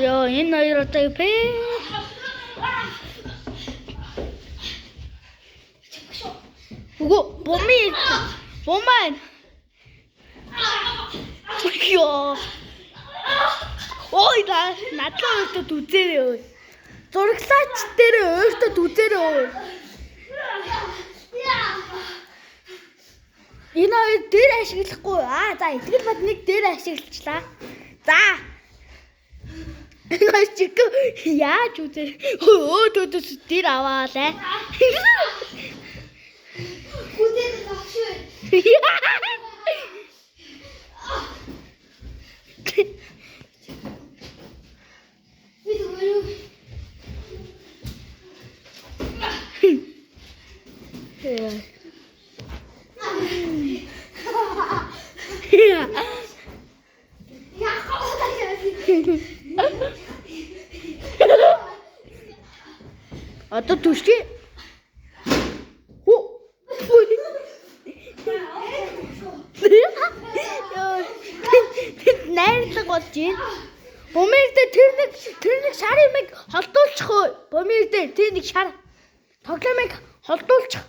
Ёо, энэ хоёр одоо пэ. Үгүй, бомбай. Ёо. Ой, надлаа өөртөө үзээрэй өө. Зурагсаач дээр өөртөө үзээрэй өө. Энэ хоёр дээр ашиглахгүй. За, итгэл бод нэг дээр ашиглачлаа. За. Энэ хоёр чиг яаж үзээ? Өөдөөс дээр аваалаа. Хүдээд авшгүй. Одоо түшки. Найрлаг болж байна. Бомэрдээ тэр нэг шар юмыг холдуулчих уу? Бомэрдээ тэр нэг шар тоглоомыг холдуулчих.